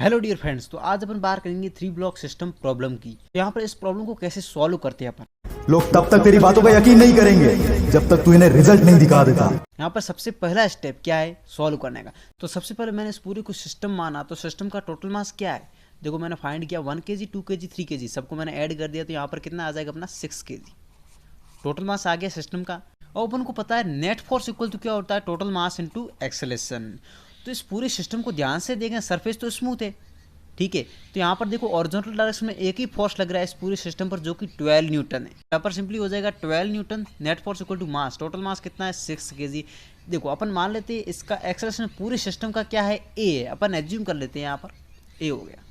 Hello dear friends, तो आज अपन बात करेंगे 3 ब्लॉक सिस्टम प्रॉब्लम की। तो यहाँ पर इस प्रॉब्लम को कैसे सॉल्व करते हैं अपन। लोग तब तक तेरी बातों का यकीन नहीं करेंगे जब तक तू इन्हें रिजल्ट नहीं दिखा देता। यहाँ पर सबसे पहला स्टेप क्या है सॉल्व करने का। तो सबसे पहले मैंने इस पूरे को सिस्टम माना, तो सिस्टम का टोटल मास क्या है। देखो मैंने फाइंड किया 1 kg 2 kg 3 kg सबको मैंने ऐड कर दिया, तो यहाँ पर कितना आ जाएगा अपना 6 kg टोटल मास आ गया सिस्टम का। और अपन को पता है नेट फोर्स इक्वल टू क्या होता है, टोटल मास इनटू एक्सेलरेशन। तो इस पूरे सिस्टम को ध्यान से देखें, सरफेस तो स्मूथ है, ठीक है। तो यहाँ पर देखो हॉरिजॉन्टल डायरेक्शन में एक ही फोर्स लग रहा है इस पूरे सिस्टम पर, जो कि 12 न्यूटन है। यहाँ पर सिंपली हो जाएगा 12 newton net force equal to mass, total mass कितना है 6 kg। देखो अपन मान लेते हैं इसका एक्सेलरेशन पूरे सिस्टम का क्या है, ए है। अपन एज्यूम कर लेते हैं यहाँ पर ए हो गया।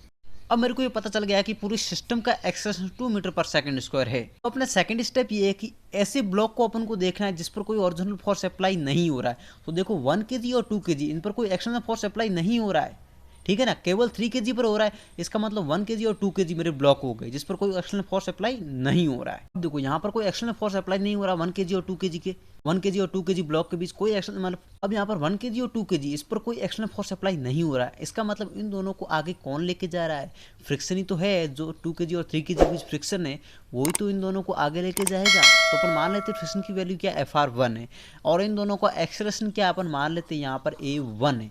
अब मेरे को ये पता चल गया कि पूरे सिस्टम का एक्सेलरेशन 2 मीटर पर सेकंड स्क्वायर है। तो अपना सेकंड स्टेप ये है कि ऐसे ब्लॉक को अपन को देखना है जिस पर कोई ओरिजिनल फोर्स अप्लाई नहीं हो रहा है। तो देखो 1 kg और 2 kg इन पर कोई एक्सटर्नल फोर्स अप्लाई नहीं हो रहा है, ठीक है ना, केवल 3 kg पर हो रहा है। इसका मतलब 1 kg और 2 kg मेरे ब्लॉक हो गए जिस पर कोई एक्सटर्नल फोर्स अप्लाई नहीं हो रहा है। अब देखो यहाँ पर कोई एक्सटर्नल फोर्स अप्लाई नहीं हो रहा 1 kg और 2 kg के, 1 kg और 2 kg ब्लॉक के बीच कोई एक्सटर्नल, मतलब अब यहाँ पर 1 kg और 2 kg इस पर कोई एक्सटर्नल फोर्स अप्लाई नहीं हो रहा है। इसका मतलब इन दोनों को आगे कौन लेके जा रहा है, फ्रिक्शन ही तो है। जो 2 kg और 3 kg के बीच फ्रिक्शन है वही तो इन दोनों को आगे लेके जाएगा। तो अपन मान लेते हैं फ्रिक्शन की वैल्यू क्या FR1 है, और इन दोनों का एक्सेलरेशन क्या अपन मान लेते हैं यहाँ पर A1 है,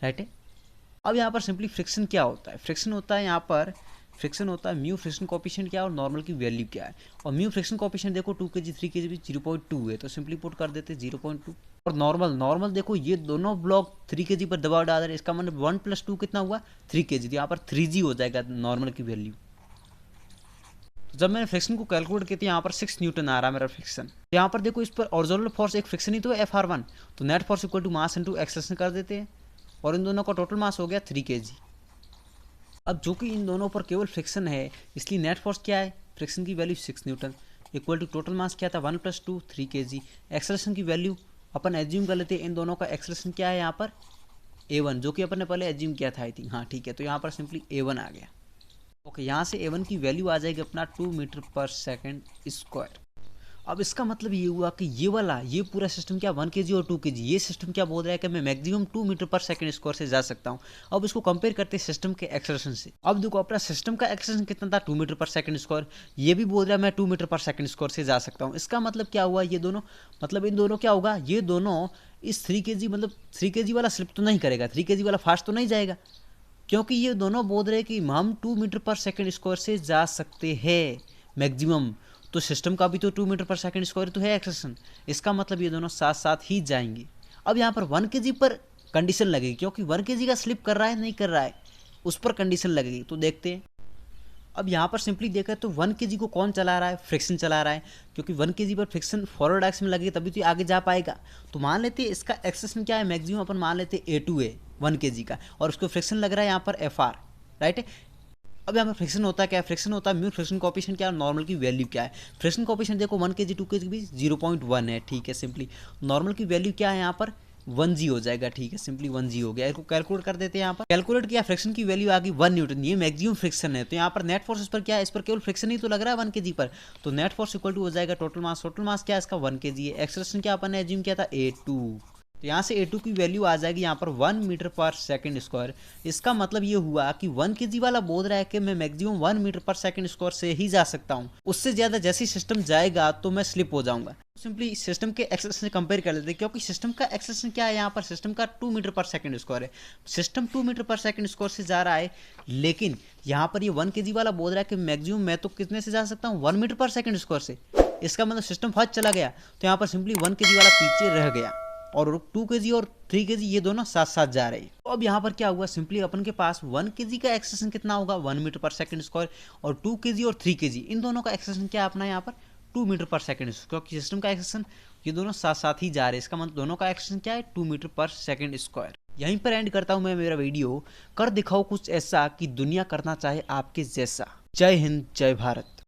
राइट है। अब यहाँ पर सिंपली फ्रिक्शन क्या होता है, फ्रिक्शन होता है यहाँ पर फ्रिक्शन होता है म्यू फ्रिक्शन कोएफिशिएंट क्या है और नॉर्मल की वैल्यू क्या है। और म्यू फ्रिक्शन कोएफिशिएंट देखो 2 kg 3 kg भी 0.2 है, तो सिंपली पुट कर देते 0.2। और नॉर्मल देखो ये दोनों ब्लॉक 3 kg पर दबाव डाल रहे हैं, इसका मतलब 1 + 2 कितना हुआ 3 kg, तो यहाँ पर 3g हो जाएगा नॉर्मल की वैल्यू। तो जब मैंने फ्रिक्शन को कैलकुलेट किया तो यहाँ पर 6 न्यूटन आ रहा है मेरा फ्रिक्शन। तो यहाँ पर देखो इस पर ओरिजिनल फोर्स एक फ्रिक्शन ही तो है FR1, तो net force equal to mass into acceleration कर देते हैं, और इन दोनों का टोटल मास हो गया 3 kg। अब जो कि इन दोनों पर केवल फ्रिक्शन है, इसलिए नेट फोर्स क्या है, फ्रिक्शन की value 6 newton equal to total mass क्या था 1 + 2 3 kg। एक्सेलरेशन की वैल्यू अपन एज्यूम कर लेते हैं, इन दोनों का एक्सेलरेशन क्या है यहाँ पर A1, जो कि अपन ने पहले एज्यूम किया था आई थिंक, हाँ ठीक है। तो यहाँ पर सिंपली A1 आ गया। ओके, यहाँ से A1 की वैल्यू आ जाएगी अपना 2 मीटर पर सेकंड स्क्वायर। अब इसका मतलब ये हुआ कि ये पूरा सिस्टम क्या 1 kg और 2 kg, ये सिस्टम क्या बोल रहा है कि मैं मैक्सिमम 2 मीटर पर सेकंड स्क्वायर से जा सकता हूँ। अब इसको कंपेयर करते हैं सिस्टम के एक्सेलरेशन से। अब देखो अपना सिस्टम का एक्सेलरेशन कितना था 2 मीटर पर सेकंड स्क्वायर, ये भी बोल रहा है मैं 2 मीटर पर सेकंड स्क्वायर से जा सकता हूँ। इसका मतलब क्या हुआ, ये दोनों मतलब इन दोनों क्या होगा, ये दोनों इस 3 kg मतलब 3 kg वाला स्लिप तो नहीं करेगा, 3 kg वाला फास्ट तो नहीं जाएगा, क्योंकि ये दोनों बोल रहे हैं कि हम 2 मीटर पर सेकंड स्क्वायर से जा सकते हैं मैक्सिमम। तो सिस्टम का भी तो 2 मीटर पर सेकंड स्क्वायर तो है एक्सेलरेशन, इसका मतलब ये दोनों साथ साथ ही जाएंगे। अब यहाँ पर 1 kg पर कंडीशन लगेगी, क्योंकि 1 kg का स्लिप कर रहा है नहीं कर रहा है उस पर कंडीशन लगेगी। तो देखते हैं। अब यहाँ पर सिंपली देखा तो 1 kg को कौन चला रहा है, फ्रिक्शन चला रहा है, क्योंकि 1 kg पर फ्रिक्शन फॉरवर्ड डायरेक्शन में लगेगी तभी तो आगे जा पाएगा। तो मान लेते हैं इसका एक्सेलरेशन क्या है मैक्सिमम, अपन मान लेते हैं A2 है 1 kg का, और उसको फ्रिक्शन लग रहा है यहाँ पर FR, राइट है। अब यहाँ पर फ्रिक्शन होता है क्या, फ्रिक्शन होता है म्यू फ्रिक्शन कोएफिशिएंट क्या है, नॉर्मल की वैल्यू क्या है। फ्रिक्शन कोएफिशिएंट देखो 1 kg 2 kg भी 0.1 है, ठीक है। सिंपली नॉर्मल की वैल्यू क्या है यहाँ पर 1g हो जाएगा, ठीक है। सिंपली 1g हो गया, इसको कैलकुलेट कर देते हैं। यहाँ पर कैलकुलेट किया, फ्रिक्शन की वैल्यू आ गई 1 न्यूटन, ये मैक्सिमम फ्रिक्शन है। तो यहाँ पर नेट फोर्स इस पर क्या है, इस पर केवल फ्रिक्शन ही तो लग रहा है 1 kg पर, तो नेट फोर्स इक्वल टू हो जाएगा टोटल मास क्या है इसका 1 kg है। एक्सेलरेशन क्या अपन ने एज्यूम किया था A2, तो यहाँ से A2 की वैल्यू आ जाएगी यहाँ पर 1 मीटर पर सेकंड स्क्वायर। इसका मतलब ये हुआ कि 1 kg वाला बोल रहा है कि मैं मैक्सिमम 1 मीटर पर सेकंड स्क्वायर से ही जा सकता हूँ, उससे ज़्यादा जैसे सिस्टम जाएगा तो मैं स्लिप हो जाऊंगा। सिंपली सिस्टम के एक्सेलरेशन से कंपेयर कर लेते हैं, क्योंकि सिस्टम का एक्सेलरेशन क्या है यहाँ पर, सिस्टम का 2 मीटर पर सेकंड स्क्वायर है। सिस्टम 2 मीटर पर सेकंड स्क्वायर से जा रहा है, लेकिन यहाँ पर ये 1 kg वाला बोल रहा है कि मैक्सिमम मैं तो कितने से जा सकता हूँ 1 मीटर पर सेकंड स्क्वायर से। इसका मतलब सिस्टम फर्स्ट चला गया, तो यहाँ पर सिंपली 1 kg वाला पीछे रह गया, और 2 kg और 3 kg ये दोनों साथ साथ जा रहे हैं। तो अब यहाँ पर क्या हुआ, सिंपली अपन के पास 1 kg का एक्सेलरेशन कितना होगा 1 मीटर पर सेकंड स्क्वायर, और 2 kg और 3 kg इन दोनों का एक्सेलरेशन क्या अपना यहाँ पर 2 मीटर पर सेकंड, क्योंकि सिस्टम का एक्सेलरेशन ये दोनों साथ साथ ही जा रहे हैं। इसका मतलब दोनों का एक्सेलरेशन क्या है 2 मीटर पर सेकंड स्क्वायर। यहीं पर एंड करता हूँ मैं मेरा वीडियो। कर दिखाओ कुछ ऐसा कि दुनिया करना चाहे आपके जैसा। जय हिंद, जय भारत।